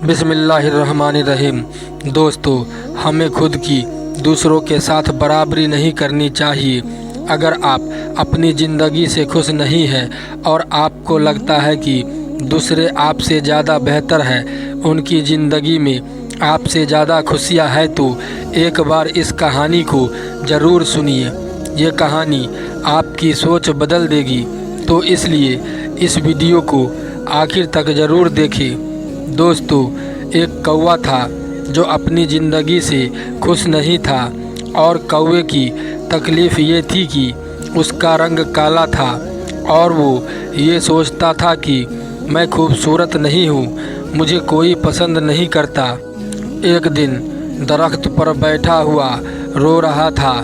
बिस्मिल्लाहिर्रहमानिर्रहीम। दोस्तों, हमें खुद की दूसरों के साथ बराबरी नहीं करनी चाहिए। अगर आप अपनी ज़िंदगी से खुश नहीं हैं और आपको लगता है कि दूसरे आपसे ज़्यादा बेहतर हैं, उनकी ज़िंदगी में आपसे ज़्यादा खुशियाँ हैं, तो एक बार इस कहानी को ज़रूर सुनिए। ये कहानी आपकी सोच बदल देगी, तो इसलिए इस वीडियो को आखिर तक ज़रूर देखें। दोस्तों, एक कौवा था जो अपनी ज़िंदगी से खुश नहीं था और कौवे की तकलीफ़ ये थी कि उसका रंग काला था और वो ये सोचता था कि मैं खूबसूरत नहीं हूँ, मुझे कोई पसंद नहीं करता। एक दिन दरख्त पर बैठा हुआ रो रहा था।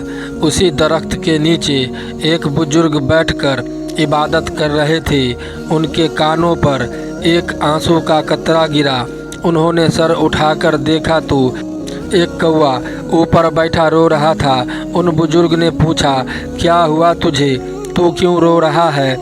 उसी दरख्त के नीचे एक बुजुर्ग बैठकर इबादत कर रहे थे। उनके कानों पर एक आंसू का कतरा गिरा। उन्होंने सर उठाकर देखा तो एक कौवा ऊपर बैठा रो रहा था। उन बुजुर्ग ने पूछा, क्या हुआ तुझे? तू क्यों रो रहा है?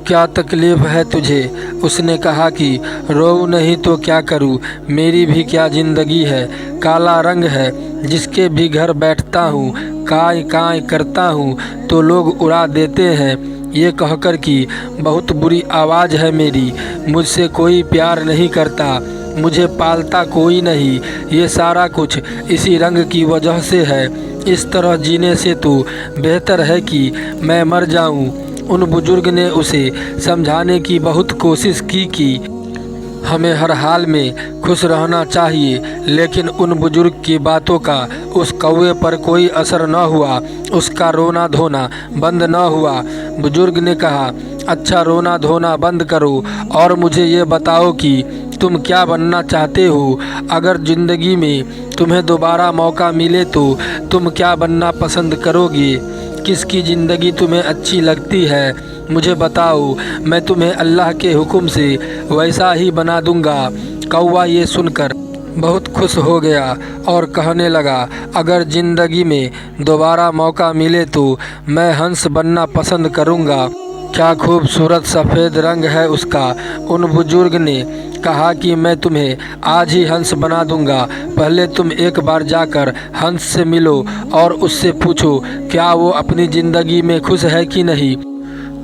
क्या तकलीफ़ है तुझे? उसने कहा कि रो नहीं तो क्या करूं, मेरी भी क्या ज़िंदगी है। काला रंग है, जिसके भी घर बैठता हूँ, काय काय करता हूँ तो लोग उड़ा देते हैं, ये कहकर कि बहुत बुरी आवाज़ है मेरी, मुझसे कोई प्यार नहीं करता, मुझे पालता कोई नहीं, ये सारा कुछ इसी रंग की वजह से है। इस तरह जीने से तो बेहतर है कि मैं मर जाऊं। उन बुजुर्ग ने उसे समझाने की बहुत कोशिश की कि हमें हर हाल में खुश रहना चाहिए, लेकिन उन बुजुर्ग की बातों का उस कौवे पर कोई असर न हुआ। उसका रोना धोना बंद न हुआ। बुजुर्ग ने कहा, अच्छा, रोना धोना बंद करो और मुझे ये बताओ कि तुम क्या बनना चाहते हो। अगर ज़िंदगी में तुम्हें दोबारा मौका मिले तो तुम क्या बनना पसंद करोगे? किसकी ज़िंदगी तुम्हें अच्छी लगती है? मुझे बताओ, मैं तुम्हें अल्लाह के हुक्म से वैसा ही बना दूंगा। कौवा ये सुनकर बहुत खुश हो गया और कहने लगा, अगर ज़िंदगी में दोबारा मौका मिले तो मैं हंस बनना पसंद करूंगा। क्या खूबसूरत सफ़ेद रंग है उसका। उन बुजुर्ग ने कहा कि मैं तुम्हें आज ही हंस बना दूंगा। पहले तुम एक बार जाकर हंस से मिलो और उससे पूछो क्या वो अपनी ज़िंदगी में खुश है कि नहीं।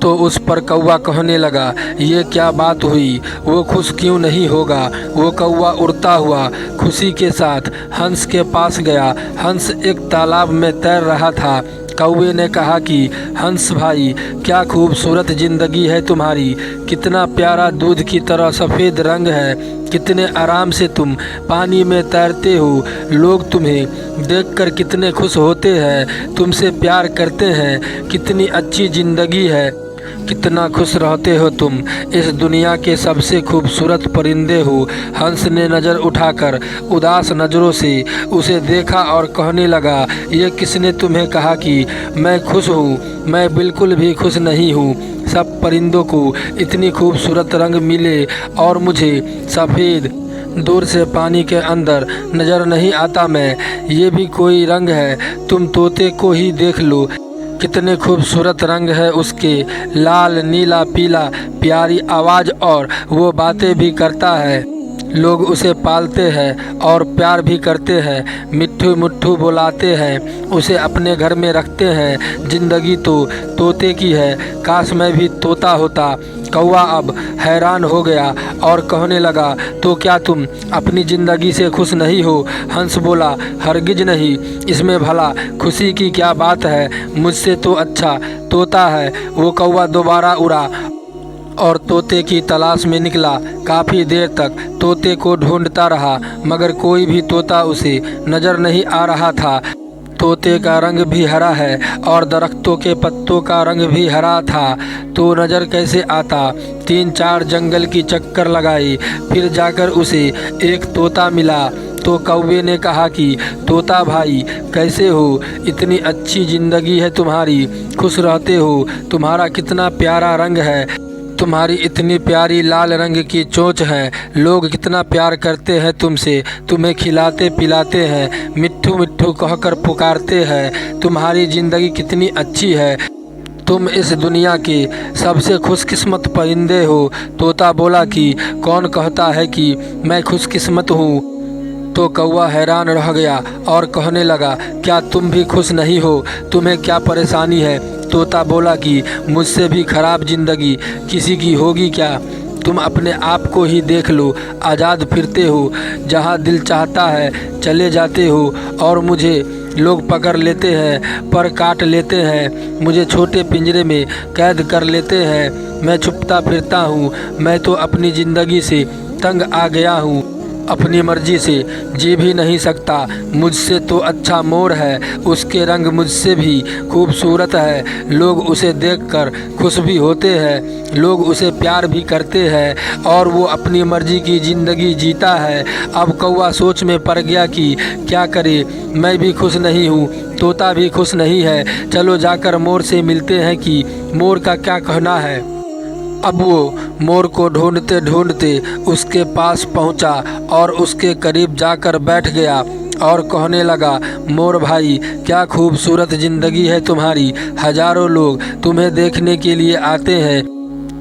तो उस पर कौवा कहने लगा, ये क्या बात हुई, वो खुश क्यों नहीं होगा। वो कौवा उड़ता हुआ खुशी के साथ हंस के पास गया। हंस एक तालाब में तैर रहा था। कौवे ने कहा कि हंस भाई, क्या खूबसूरत ज़िंदगी है तुम्हारी, कितना प्यारा दूध की तरह सफ़ेद रंग है, कितने आराम से तुम पानी में तैरते हो, लोग तुम्हें देखकर कितने खुश होते हैं, तुमसे प्यार करते हैं, कितनी अच्छी ज़िंदगी है, कितना खुश रहते हो तुम, इस दुनिया के सबसे खूबसूरत परिंदे हो। हंस ने नज़र उठाकर उदास नज़रों से उसे देखा और कहने लगा, ये किसने तुम्हें कहा कि मैं खुश हूँ? मैं बिल्कुल भी खुश नहीं हूँ। सब परिंदों को इतनी खूबसूरत रंग मिले और मुझे सफ़ेद दूर से पानी के अंदर नज़र नहीं आता। मैं ये भी कोई रंग है? तुम तोते को ही देख लो, कितने खूबसूरत रंग है उसके, लाल नीला पीला, प्यारी आवाज़ और वो बातें भी करता है। लोग उसे पालते हैं और प्यार भी करते हैं, मिट्ठू मिट्ठू बुलाते हैं, उसे अपने घर में रखते हैं। ज़िंदगी तो तोते की है, काश मैं भी तोता होता। कौवा अब हैरान हो गया और कहने लगा, तो क्या तुम अपनी ज़िंदगी से खुश नहीं हो? हंस बोला, हरगिज नहीं, इसमें भला खुशी की क्या बात है, मुझसे तो अच्छा तोता है। वो कौवा दोबारा उड़ा और तोते की तलाश में निकला। काफ़ी देर तक तोते को ढूंढता रहा, मगर कोई भी तोता उसे नज़र नहीं आ रहा था। तोते का रंग भी हरा है और दरख्तों के पत्तों का रंग भी हरा था, तो नज़र कैसे आता। 3-4 जंगल की चक्कर लगाई, फिर जाकर उसे एक तोता मिला। तो कौवे ने कहा कि तोता भाई, कैसे हो, इतनी अच्छी ज़िंदगी है तुम्हारी, खुश रहते हो, तुम्हारा कितना प्यारा रंग है, तुम्हारी इतनी प्यारी लाल रंग की चोंच है, लोग कितना प्यार करते हैं तुमसे, तुम्हें खिलाते पिलाते हैं, मिट्ठू मिट्ठू कहकर पुकारते हैं, तुम्हारी ज़िंदगी कितनी अच्छी है। तुम इस दुनिया के सबसे खुशकिस्मत परिंदे हो। तोता बोला कि कौन कहता है कि मैं खुशकिस्मत हूँ। तो कौवा हैरान रह गया और कहने लगा, क्या तुम भी खुश नहीं हो? तुम्हें क्या परेशानी है? तोता बोला कि मुझसे भी खराब जिंदगी किसी की होगी क्या? तुम अपने आप को ही देख लो, आज़ाद फिरते हो, जहाँ दिल चाहता है चले जाते हो, और मुझे लोग पकड़ लेते हैं, पर काट लेते हैं, मुझे छोटे पिंजरे में कैद कर लेते हैं। मैं छुपता फिरता हूँ, मैं तो अपनी ज़िंदगी से तंग आ गया हूँ, अपनी मर्जी से जी भी नहीं सकता। मुझसे तो अच्छा मोर है, उसके रंग मुझसे भी खूबसूरत है। लोग उसे देखकर खुश भी होते हैं, लोग उसे प्यार भी करते हैं, और वो अपनी मर्जी की ज़िंदगी जीता है। अब कौवा सोच में पड़ गया कि क्या करे, मैं भी खुश नहीं हूँ, तोता भी खुश नहीं है। चलो जाकर मोर से मिलते हैं कि मोर का क्या कहना है। अब वो मोर को ढूंढते ढूंढते उसके पास पहुंचा और उसके करीब जाकर बैठ गया और कहने लगा, मोर भाई, क्या खूबसूरत ज़िंदगी है तुम्हारी। हजारों लोग तुम्हें देखने के लिए आते हैं,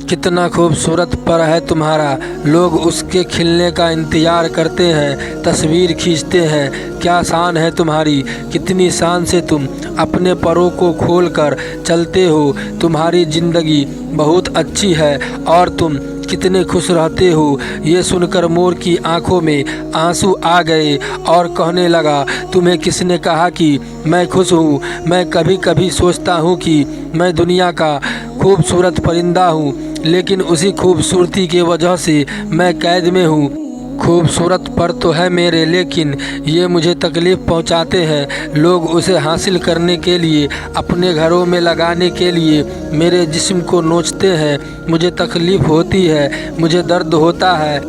कितना खूबसूरत पर है तुम्हारा। लोग उसके खिलने का इंतज़ार करते हैं, तस्वीर खींचते हैं। क्या शान है तुम्हारी, कितनी शान से तुम अपने परों को खोलकर चलते हो। तुम्हारी ज़िंदगी बहुत अच्छी है और तुम कितने खुश रहते हो। ये सुनकर मोर की आंखों में आंसू आ गए और कहने लगा, तुम्हें किसने कहा कि मैं खुश हूँ? मैं कभी कभी सोचता हूँ कि मैं दुनिया का खूबसूरत परिंदा हूँ, लेकिन उसी खूबसूरती के वजह से मैं कैद में हूँ। खूबसूरत पर तो है मेरे, लेकिन ये मुझे तकलीफ़ पहुंचाते हैं। लोग उसे हासिल करने के लिए, अपने घरों में लगाने के लिए मेरे जिस्म को नोचते हैं। मुझे तकलीफ़ होती है, मुझे दर्द होता है,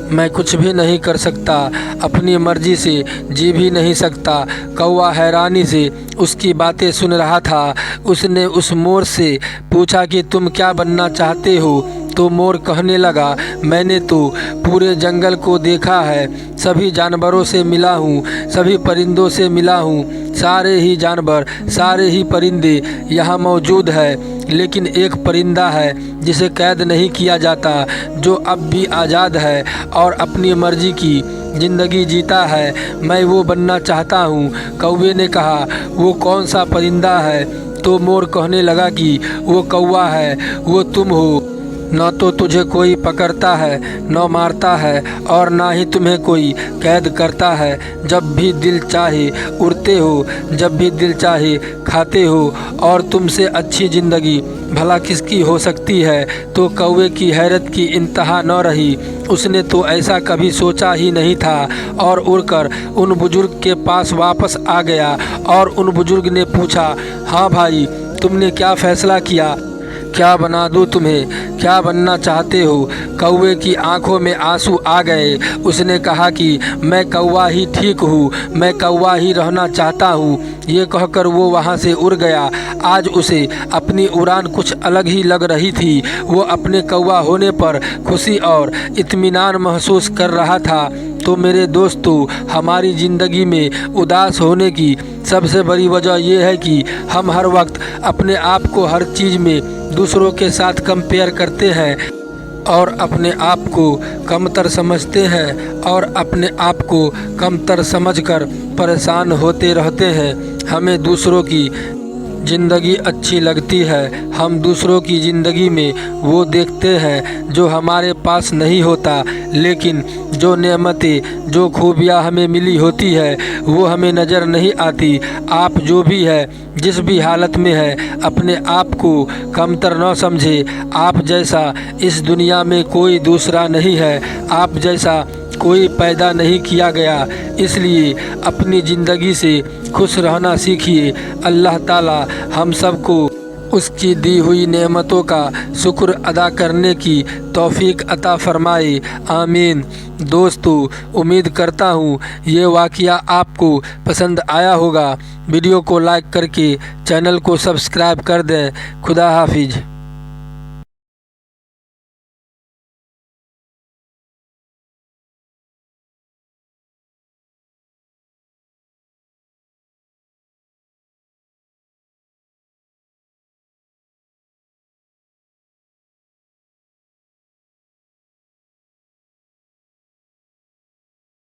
मैं कुछ भी नहीं कर सकता, अपनी मर्जी से जी भी नहीं सकता। कौवा हैरानी से उसकी बातें सुन रहा था। उसने उस मोर से पूछा कि तुम क्या बनना चाहते हो? तो मोर कहने लगा, मैंने तो पूरे जंगल को देखा है, सभी जानवरों से मिला हूँ, सभी परिंदों से मिला हूँ। सारे ही जानवर, सारे ही परिंदे यहाँ मौजूद है, लेकिन एक परिंदा है जिसे कैद नहीं किया जाता, जो अब भी आज़ाद है और अपनी मर्जी की ज़िंदगी जीता है। मैं वो बनना चाहता हूँ। कौवे ने कहा, वो कौन सा परिंदा है? तो मोर कहने लगा कि वो कौवा है, वो तुम हो। न तो तुझे कोई पकड़ता है, न मारता है, और ना ही तुम्हें कोई कैद करता है। जब भी दिल चाहे उड़ते हो, जब भी दिल चाहे खाते हो, और तुमसे अच्छी ज़िंदगी भला किसकी हो सकती है? तो कौवे की हैरत की इंतहा न रही। उसने तो ऐसा कभी सोचा ही नहीं था, और उड़कर उन बुजुर्ग के पास वापस आ गया और उन बुजुर्ग ने पूछा, हाँ भाई, तुमने क्या फ़ैसला किया? क्या बना दूँ तुम्हें? क्या बनना चाहते हो? कौवे की आंखों में आंसू आ गए। उसने कहा कि मैं कौवा ही ठीक हूँ, मैं कौवा ही रहना चाहता हूँ। ये कहकर वो वहाँ से उड़ गया। आज उसे अपनी उड़ान कुछ अलग ही लग रही थी। वो अपने कौवा होने पर खुशी और इत्मीनान महसूस कर रहा था। तो मेरे दोस्तों, हमारी ज़िंदगी में उदास होने की सबसे बड़ी वजह यह है कि हम हर वक्त अपने आप को हर चीज़ में दूसरों के साथ कंपेयर करते हैं और अपने आप को कमतर समझते हैं, और अपने आप को कमतर समझकर परेशान होते रहते हैं। हमें दूसरों की ज़िंदगी अच्छी लगती है, हम दूसरों की ज़िंदगी में वो देखते हैं जो हमारे पास नहीं होता, लेकिन जो नेमतें, जो खूबियाँ हमें मिली होती है वो हमें नज़र नहीं आती। आप जो भी है, जिस भी हालत में है, अपने आप को कमतर न समझे। आप जैसा इस दुनिया में कोई दूसरा नहीं है, आप जैसा कोई पैदा नहीं किया गया। इसलिए अपनी ज़िंदगी से खुश रहना सीखिए। अल्लाह ताला हम सबको उसकी दी हुई नेमतों का शुक्र अदा करने की तौफीक अता फरमाए, आमीन। दोस्तों, उम्मीद करता हूँ ये वाक़या आपको पसंद आया होगा। वीडियो को लाइक करके चैनल को सब्सक्राइब कर दें। खुदा हाफिज।